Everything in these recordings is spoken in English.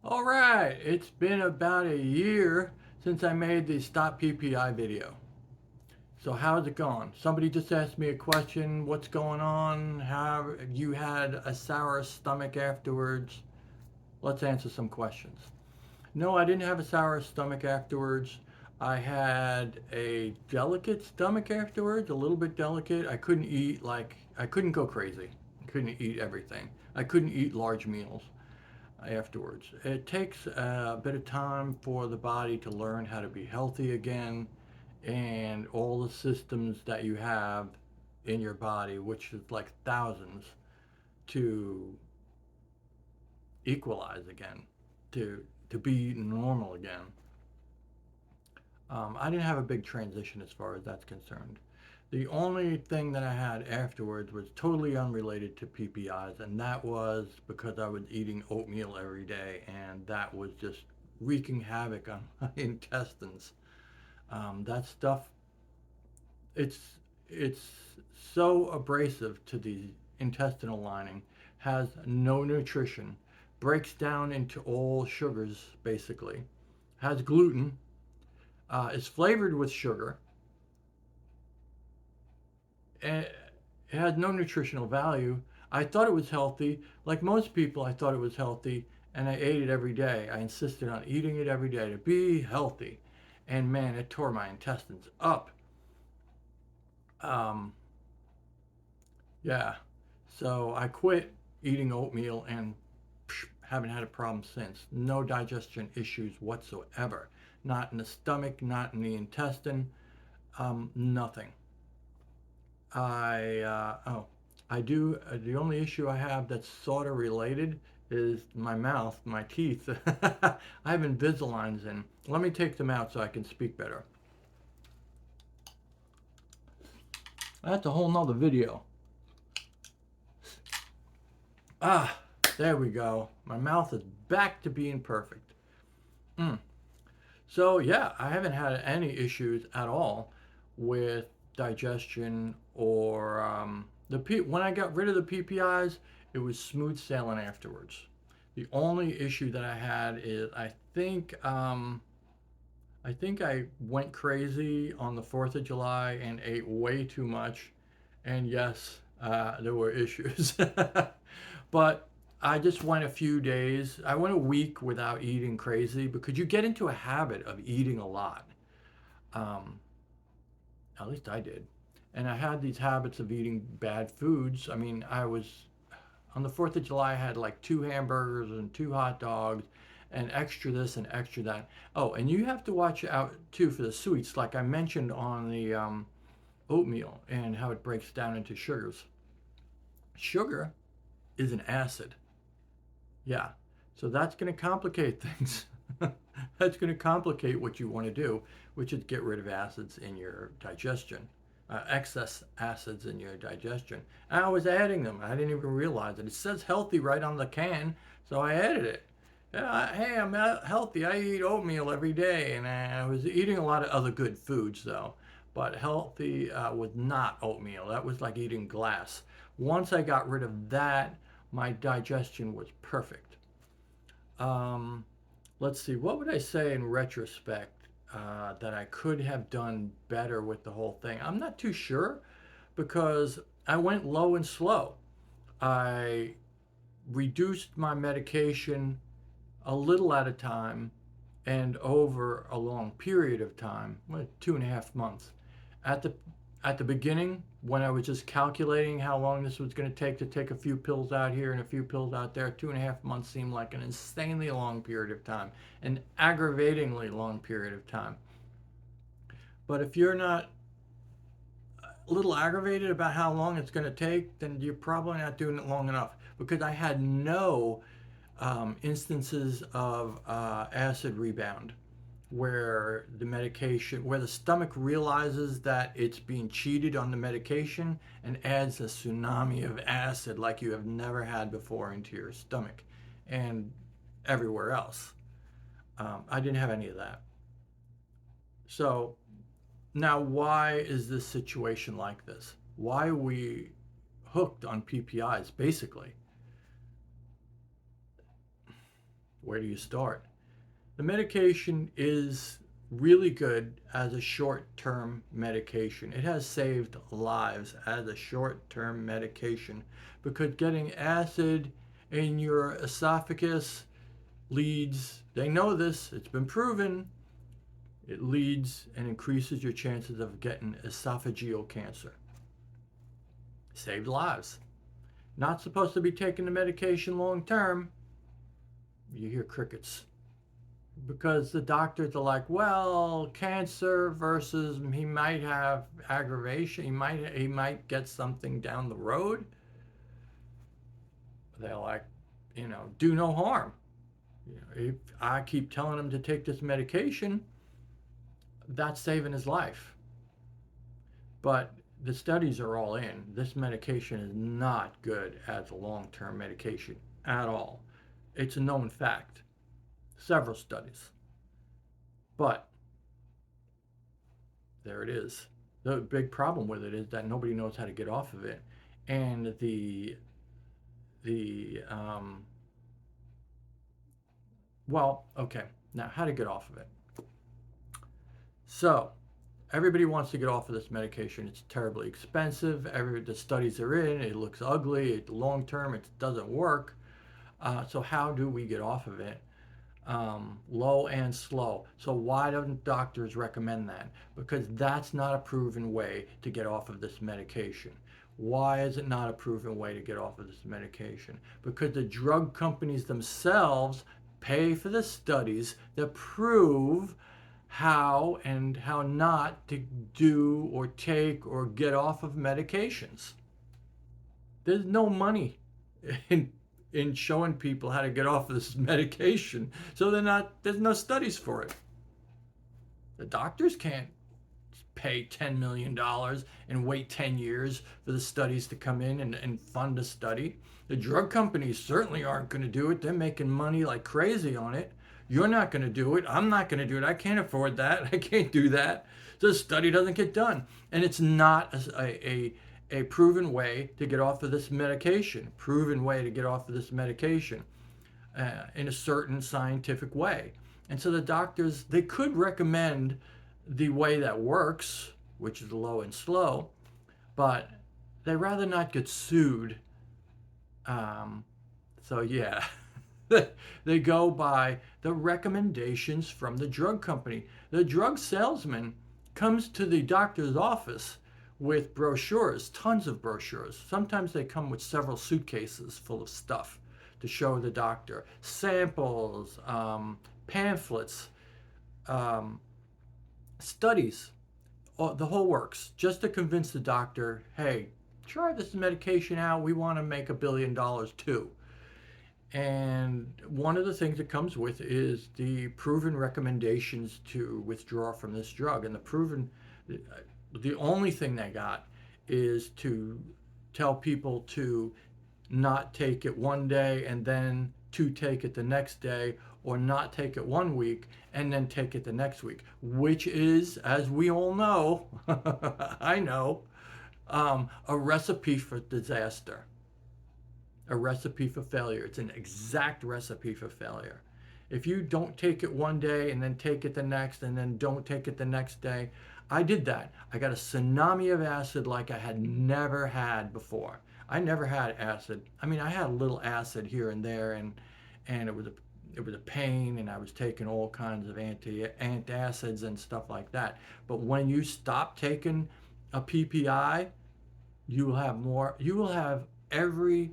All right, it's been about a year since I made the Stop PPI video. So how's it going? Somebody just asked me a question, what's going on? Have you had a sour stomach afterwards? Let's answer some questions. No, I didn't have a sour stomach afterwards. I had a delicate stomach afterwards, a little bit delicate. I couldn't go crazy. I couldn't eat everything. I couldn't eat large meals afterwards. It takes a bit of time for the body to learn how to be healthy again, and all the systems that you have in your body, which is like thousands, to equalize again, to be normal again. I didn't have a big transition as far as that's concerned. The only thing that I had afterwards was totally unrelated to PPIs, and that was because I was eating oatmeal every day, and that was just wreaking havoc on my intestines. That stuff, it's it's so abrasive to the intestinal lining, has no nutrition, breaks down into all sugars basically, has gluten, is flavored with sugar, and it had no nutritional value. I thought it was healthy. Like most people, I thought it was healthy, and I ate it every day. I insisted on eating it every day to be healthy. And man, it tore my intestines up. Um, yeah. So I quit eating oatmeal and haven't had a problem since. No digestion issues whatsoever. Not in the stomach, not in the intestine, nothing. I oh, I do. The only issue I have that's sort of related is my mouth, my teeth. I have Invisaligns in. Let me take them out so I can speak better. That's a whole nother video. Ah, there we go. My mouth is back to being perfect. Mm. So yeah, I haven't had any issues at all with digestion or when I got rid of the PPIs, it was smooth sailing afterwards. The only issue that I had is I think I went crazy on the 4th of July and ate way too much, and yes, there were issues. But I just went a few days. I went a week without eating crazy because you get into a habit of eating a lot. Um, at least I did. And I had these habits of eating bad foods. I mean, I was on the 4th of July, I had like two hamburgers and two hot dogs and extra this and extra that. Oh, and you have to watch out too for the sweets, like I mentioned on the oatmeal and how it breaks down into sugars. Sugar is an acid. Yeah. So that's going to complicate things. That's going to complicate what you want to do, which is get rid of acids in your digestion, excess acids in your digestion. And I was adding them. I didn't even realize it. It says healthy right on the can, so I added it. Yeah, hey, I'm healthy. I eat oatmeal every day, and I was eating a lot of other good foods though. But healthy was not oatmeal. That was like eating glass. Once I got rid of that, my digestion was perfect. Um, let's see, what would I say in retrospect that I could have done better with the whole thing? I'm not too sure because I went low and slow. I reduced my medication a little at a time and over a long period of time, 2.5 months. At the at the beginning, when I was just calculating how long this was going to take a few pills out here and a few pills out there, 2.5 months seemed like an insanely long period of time, an aggravatingly long period of time. But if you're not a little aggravated about how long it's going to take, then you're probably not doing it long enough. Because I had no instances of acid rebound where where the stomach realizes that it's being cheated on the medication and adds a tsunami of acid like you have never had before into your stomach and everywhere else. I didn't have any of that. So now, why is this situation like this? Why are we hooked on PPIs, basically? Where do you start? The medication is really good as a short-term medication. It has saved lives as a short-term medication because getting acid in your esophagus leads, they know this, it's been proven, it leads and increases your chances of getting esophageal cancer. Saved lives. Not supposed to be taking the medication long term. You hear crickets. Because the doctors are like, well, cancer versus he might have aggravation, he might get something down the road. They're like, do no harm. If I keep telling him to take this medication, that's saving his life. But the studies are all in. This medication is not good as a long-term medication at all. It's a known fact. Several studies. But there it is. The big problem with it is that nobody knows how to get off of it. And the well, okay. Now, how to get off of it. So, everybody wants to get off of this medication. It's terribly expensive. The studies are in. It looks ugly. Long term, it doesn't work. So how do we get off of it? Low and slow. So why don't doctors recommend that? Because that's not a proven way to get off of this medication. Why is it not a proven way to get off of this medication? Because the drug companies themselves pay for the studies that prove how and how not to do or take or get off of medications. There's no money in showing people how to get off of this medication. So there's no studies for it. The doctors can't pay $10 million and wait 10 years for the studies to come in and fund a study. The drug companies certainly aren't going to do it. They're making money like crazy on it. You're not going to do it. I'm not going to do it. I can't afford that. I can't do that. So the study doesn't get done. And it's not a proven way to get off of this medication, proven way to get off of this medication in a certain scientific way. And so the doctors, they could recommend the way that works, which is low and slow, but they rather not get sued. So yeah, they go by the recommendations from the drug company. The drug salesman comes to the doctor's office with brochures, tons of brochures. Sometimes they come with several suitcases full of stuff to show the doctor. Samples, pamphlets, studies, the whole works, just to convince the doctor, hey, try this medication out. We want to make $1 billion too. And one of the things that comes with is the proven recommendations to withdraw from this drug. And the only thing they got is to tell people to not take it one day and then to take it the next day, or not take it 1 week and then take it the next week, which is, as we all know, I know, a recipe for disaster, a recipe for failure. It's an exact recipe for failure. If you don't take it one day and then take it the next and then don't take it the next day, I did that. I got a tsunami of acid like I had never had before. I never had acid. I mean, I had a little acid here and there, and it was a pain, and I was taking all kinds of antacids and stuff like that. But when you stop taking a PPI, you will have more. You will have every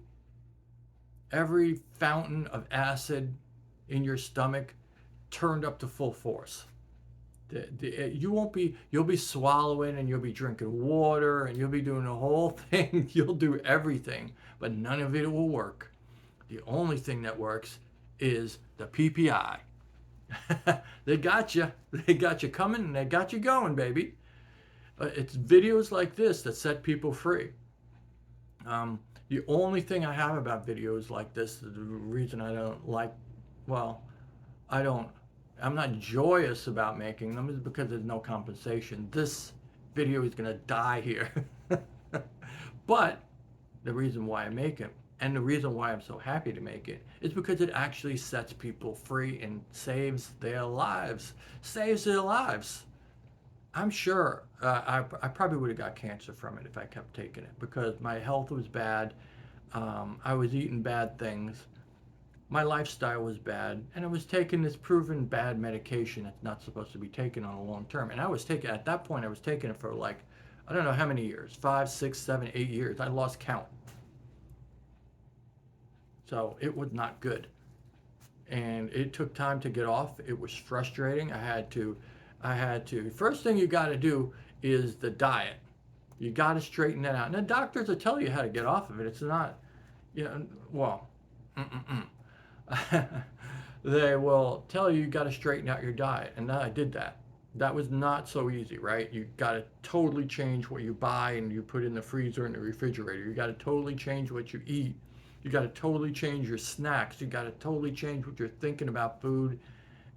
fountain of acid in your stomach turned up to full force. You'll be swallowing, and you'll be drinking water, and you'll be doing the whole thing. You'll do everything, but none of it will work. The only thing that works is the PPI. They got you. They got you coming, and they got you going, baby. It's videos like this that set people free. The only thing I have about videos like this, the reason I don't like, well, I'm not joyous about making them, is because there's no compensation. This video is going to die here. But the reason why I make it And the reason why I'm so happy to make it is because it actually sets people free and saves their lives. Saves their lives. I'm sure I probably would have got cancer from it if I kept taking it because my health was bad. I was eating bad things. My lifestyle was bad, and I was taking this proven bad medication that's not supposed to be taken on a long term. And I was taking at that point I was taking it for like I don't know how many years, 5, 6, 7, 8 years. I lost count. So it was not good. And it took time to get off. It was frustrating. I had to first thing you got to do is the diet. You got to straighten that out. And the doctors will tell you how to get off of it. It's not, you know, well, they will tell you got to straighten out your diet. And I did that. That was not so easy, right? You got to totally change what you buy and you put in the freezer and the refrigerator. You got to totally change what you eat. You got to totally change your snacks. You got to totally change what you're thinking about food.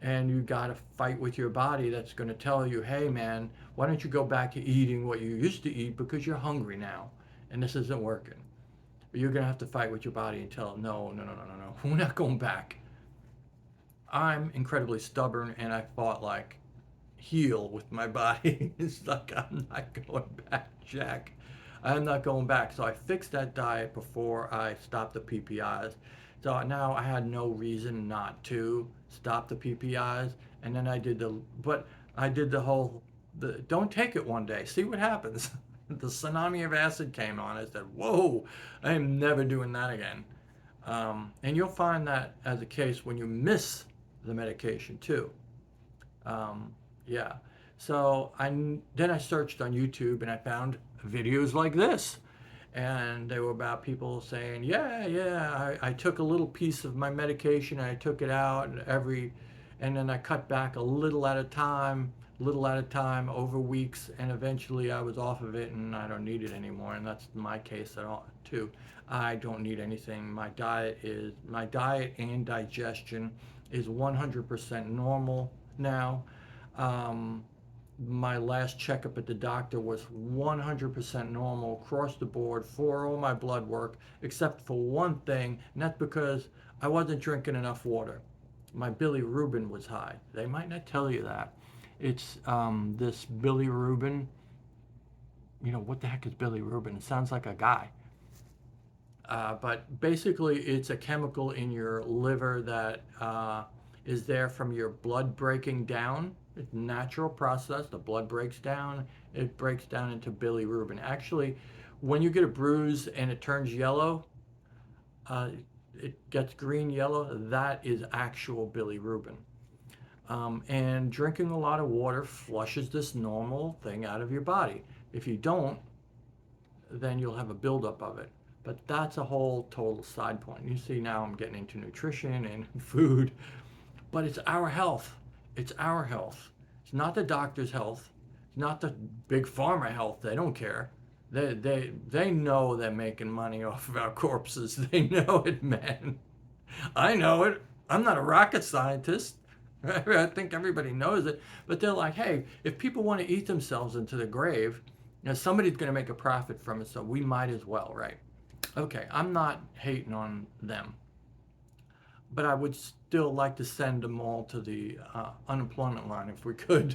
And you got to fight with your body that's going to tell you, hey, man, why don't you go back to eating what you used to eat because you're hungry now and this isn't working. But you're going to have to fight with your body and tell it, no, no, no, no, no, no. We're not going back. I'm incredibly stubborn and I fought like heal with my body. It's like, I'm not going back, Jack. I'm not going back. So I fixed that diet before I stopped the PPIs. So now I had no reason not to stop the PPIs. And then I did the whole, don't take it one day. See what happens. The tsunami of acid came on. I said, whoa, I am never doing that again. And you'll find that as a case when you miss the medication too. Um, yeah. So then I searched on YouTube and I found videos like this. And they were about people saying, yeah, yeah, I took a little piece of my medication, I took it out and then I cut back a little at a time over weeks, and eventually I was off of it and I don't need it anymore. And that's my case at all too. I don't need anything. My diet and digestion is 100% normal now. Um, my last checkup at the doctor was 100% normal across the board for all my blood work, except for one thing, and that's because I wasn't drinking enough water. My bilirubin was high. They might not tell you that. It's this bilirubin. You know, what the heck is bilirubin? It sounds like a guy. But basically, it's a chemical in your liver that is there from your blood breaking down. It's a natural process. The blood breaks down. It breaks down into bilirubin. Actually, when you get a bruise and it turns yellow, uh, it gets green yellow. That is actual bilirubin. And drinking a lot of water flushes this normal thing out of your body. If you don't, then you'll have a buildup of it. But that's a whole total side point. You see, now I'm getting into nutrition and food, but it's our health. It's our health. It's not the doctor's health. It's not the big pharma health. They don't care. They know they're making money off of our corpses. They know it, man. I know it. I'm not a rocket scientist. I think everybody knows it. But they're like, hey, if people want to eat themselves into the grave, somebody's going to make a profit from it, so we might as well, right? Okay, I'm not hating on them, but I would still like to send them all to the unemployment line if we could.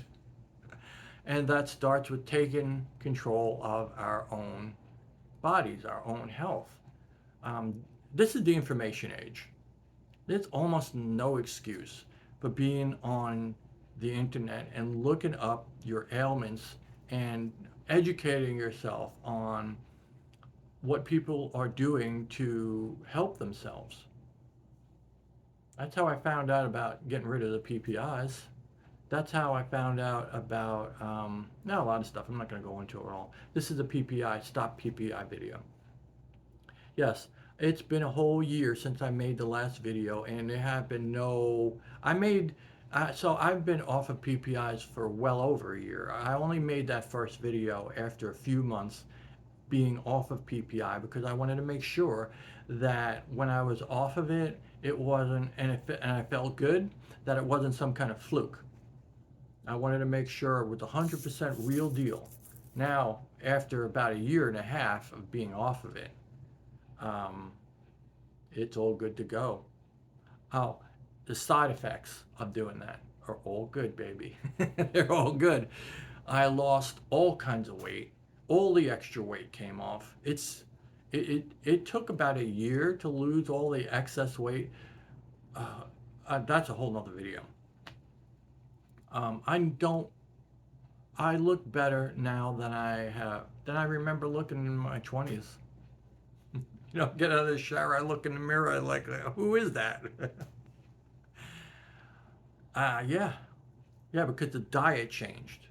And that starts with taking control of our own bodies, our own health. This is the information age. There's almost no excuse for being on the internet and looking up your ailments and educating yourself on what people are doing to help themselves. That's how I found out about getting rid of the PPIs. That's how I found out about, a lot of stuff. I'm not going to go into it all. This is a PPI, Stop PPI video. Yes, it's been a whole year since I made the last video, and there have been so I've been off of PPIs for well over a year. I only made that first video after a few months being off of PPI because I wanted to make sure that when I was off of it, it wasn't, and I felt good, that it wasn't some kind of fluke. I wanted to make sure it was 100% real deal. Now, after about a year and a half of being off of it, it's all good to go. Oh, the side effects of doing that are all good, baby. They're all good. I lost all kinds of weight. All the extra weight came off. It took about a year to lose all the excess weight. That's a whole nother video. I don't. I look better now than I remember looking in my 20s. Get out of the shower, I look in the mirror, I like, who is that? Yeah, yeah, because the diet changed.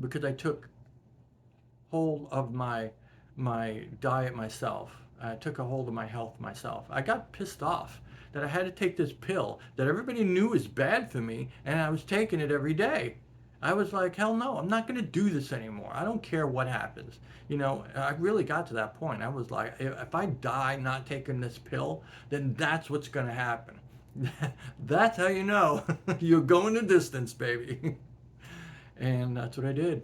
Because I took hold of my diet myself. I took a hold of my health myself. I got pissed off that I had to take this pill that everybody knew was bad for me, and I was taking it every day. I was like, hell no, I'm not going to do this anymore. I don't care what happens. I really got to that point. I was like, if I die not taking this pill, then that's what's going to happen. That's how you know you're going the distance, baby. And that's what I did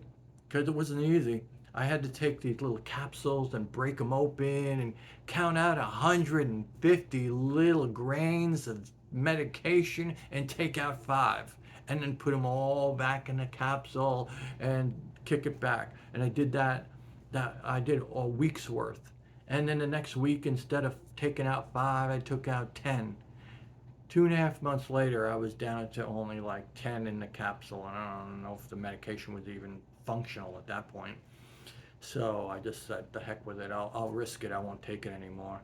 because it wasn't easy. I had to take these little capsules and break them open and count out 150 little grains of medication and take out five and then put them all back in the capsule and kick it back. And I did that I did a week's worth. And then the next week, instead of taking out five, I took out 10. 2.5 months later, I was down to only like 10 in the capsule, and I don't know if the medication was even functional at that point. So I just said, the heck with it. I'll risk it. I won't take it anymore.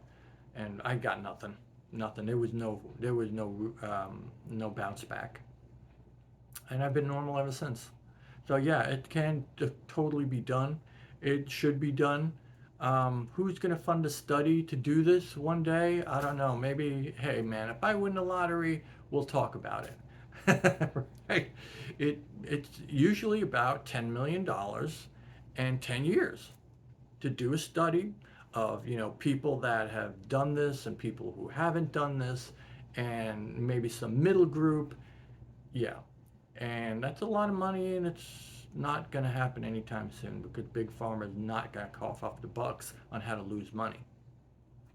And I got nothing. Nothing. There was no bounce back. And I've been normal ever since. So yeah, it can totally be done. It should be done. Who's going to fund a study to do this one day? I don't know. Maybe, hey man, if I win the lottery, we'll talk about it. Right? It's usually about $10 million and 10 years to do a study of people that have done this and people who haven't done this, and maybe some middle group. Yeah, and that's a lot of money, and it's not going to happen anytime soon because Big Pharma is not going to cough up the bucks on how to lose money.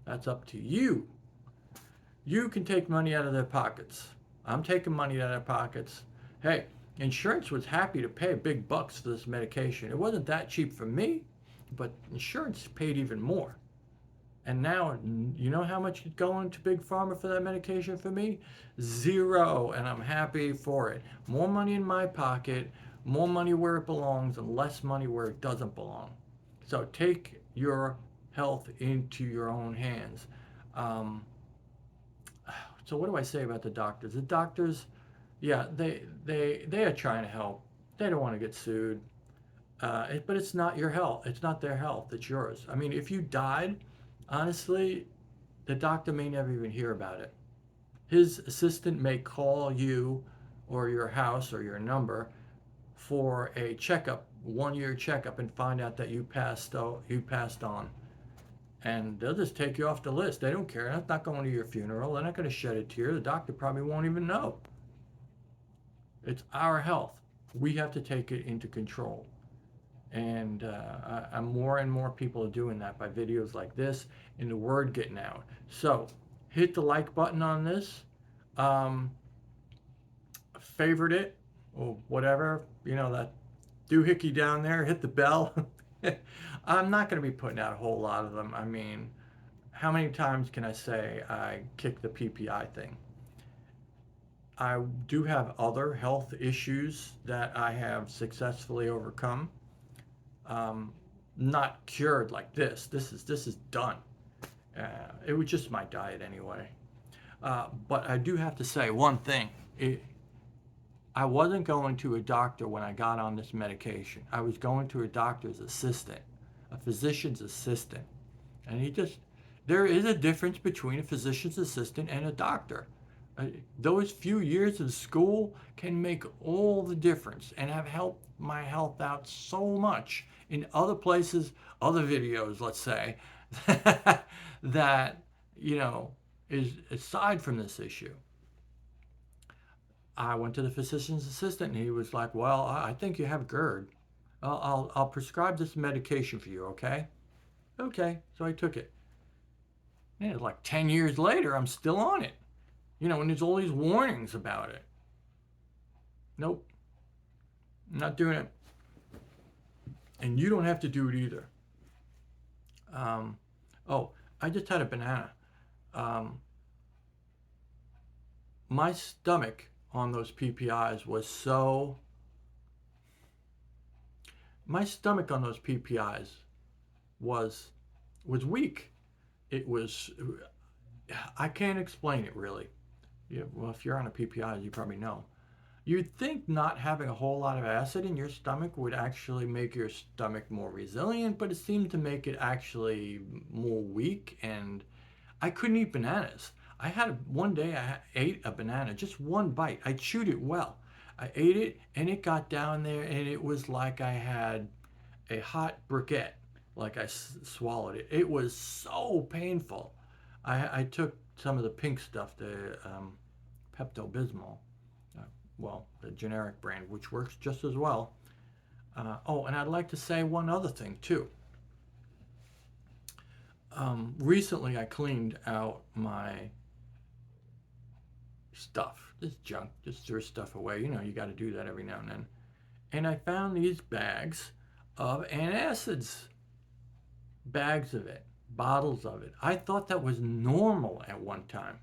That's up to you. You can take money out of their pockets. I'm taking money out of their pockets. Hey, insurance was happy to pay big bucks for this medication. It wasn't that cheap for me, but insurance paid even more. And now, you know how much is going to Big Pharma for that medication for me? Zero, and I'm happy for it. More money in my pocket, more money where it belongs, and less money where it doesn't belong. So take your health into your own hands. Um, so what do I say about the doctors? The doctors, yeah, they are trying to help. They don't want to get sued. But it's not your health. It's not their health. It's yours. I mean, if you died, honestly, the doctor may never even hear about it. His assistant may call you or your house or your number for a checkup, 1 year checkup, and find out that you passed on. And they'll just take you off the list. They don't care. That's not going to your funeral. They're not going to shed a tear. The doctor probably won't even know. It's our health. We have to take it into control. And more and more people are doing that by videos like this and the word getting out. So hit the like button on this, favorite it, or whatever, that doohickey down there, hit the bell. I'm not going to be putting out a whole lot of them. I mean, how many times can I say I kicked the PPI thing? I do have other health issues that I have successfully overcome. Um, Not cured like this. This is done. It was just my diet anyway. But I do have to say one thing. I wasn't going to a doctor when I got on this medication. I was going to a doctor's assistant, a physician's assistant. And there is a difference between a physician's assistant and a doctor. Those few years of school can make all the difference and have helped my health out so much in other places, other videos, let's say, that, is aside from this issue. I went to the physician's assistant and he was like, well, I think you have GERD. I'll prescribe this medication for you, okay? Okay, so I took it. And it's like 10 years later, I'm still on it. And there's all these warnings about it. Nope, I'm not doing it. And you don't have to do it either. Um, oh, I just had a banana. Um, my stomach on those PPIs was so. My stomach on those PPIs was was weak. It was. I can't explain it really. Yeah, well, if you're on a PPI, you probably know. You'd think not having a whole lot of acid in your stomach would actually make your stomach more resilient, but it seemed to make it actually more weak. And I couldn't eat bananas. I had one day I ate a banana, just one bite. I chewed it well. I ate it and it got down there and it was like I had a hot briquette, like I swallowed it. It was so painful. I took some of the pink stuff, the Pepto Bismol, uh, well, the generic brand, which works just as well. Oh, and I'd like to say one other thing too. Recently, I cleaned out my stuff, just junk, just threw stuff away. You got to do that every now and then. And I found these bags of antacids, bags of it, bottles of it. I thought that was normal at one time,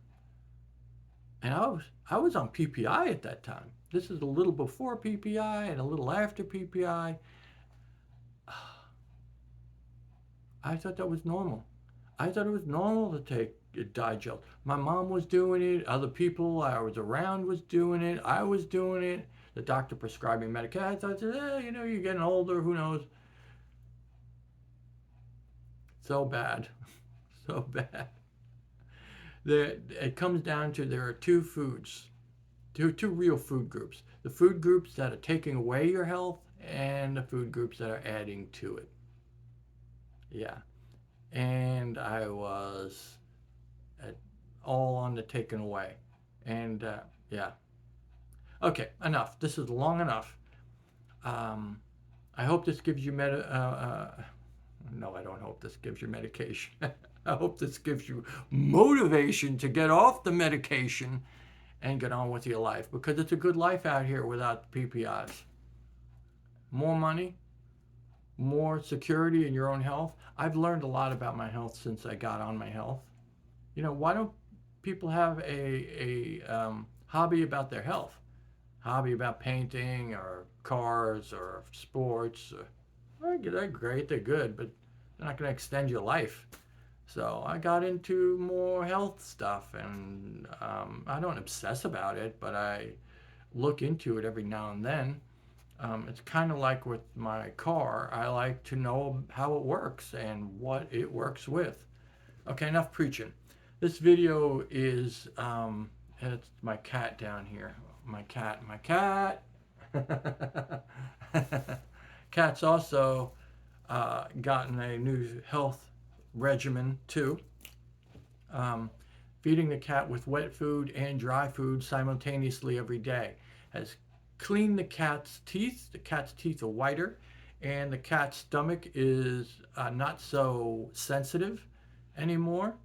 and I was on PPI at that time. This is a little before PPI and a little after PPI. I thought that was normal. I thought it was normal to take Digel. My mom was doing it. Other people I was around was doing it. I was doing it. The doctor prescribed me medication. I thought, you're getting older. Who knows? So bad, so bad. It comes down to there are two foods, two real food groups. The food groups that are taking away your health, and the food groups that are adding to it. Yeah, and I was at, all on the taken away, and yeah. Okay, enough. This is long enough. Um, I hope this gives you no, I don't hope this gives you medication. I hope this gives you motivation to get off the medication and get on with your life, because it's a good life out here without PPIs. More money, more security in your own health. I've learned a lot about my health since I got on my health. Why don't people have a hobby about their health? Hobby about painting or cars or sports. They're great, they're good, but they're not going to extend your life. So I got into more health stuff, and I don't obsess about it, but I look into it every now and then. It's kind of like with my car. I like to know how it works and what it works with. Okay, enough preaching. This video is, it's my cat down here. My cat. Cat's also gotten a new health regimen too. Um, Feeding the cat with wet food and dry food simultaneously every day has cleaned the cat's teeth. The cat's teeth are whiter, and the cat's stomach is not so sensitive anymore,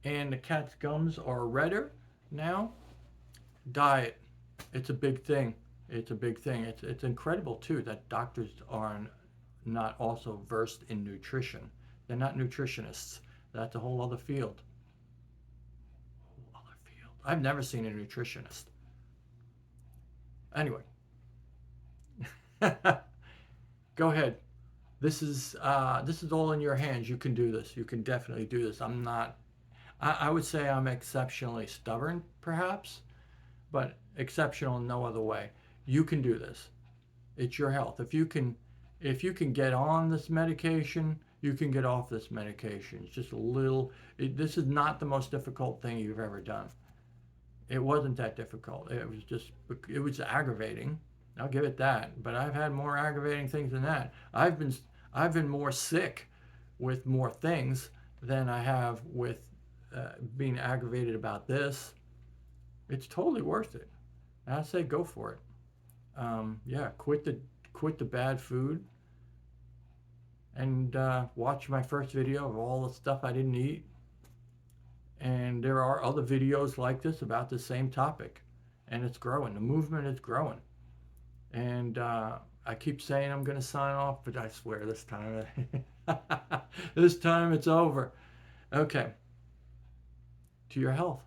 and the cat's gums are redder now. Diet, it's a big thing. It's a big thing. It's incredible too that doctors are not also versed in nutrition. They're not nutritionists. That's a whole other field. Whole other field. I've never seen a nutritionist. Anyway, go ahead. This is all in your hands. You can do this. You can definitely do this. I'm not. I would say I'm exceptionally stubborn, perhaps, but exceptional in no other way. You can do this. It's your health. If you can get on this medication, you can get off this medication. It's just a little. This is not the most difficult thing you've ever done. It wasn't that difficult. It was aggravating. I'll give it that. But I've had more aggravating things than that. I've been more sick with more things than I have with being aggravated about this. It's totally worth it. I say go for it. Yeah, quit the bad food, and watch my first video of all the stuff I didn't eat. And there are other videos like this about the same topic, and it's growing. The movement is growing. And I keep saying I'm going to sign off, but I swear this time, this time it's over. Okay, to your health.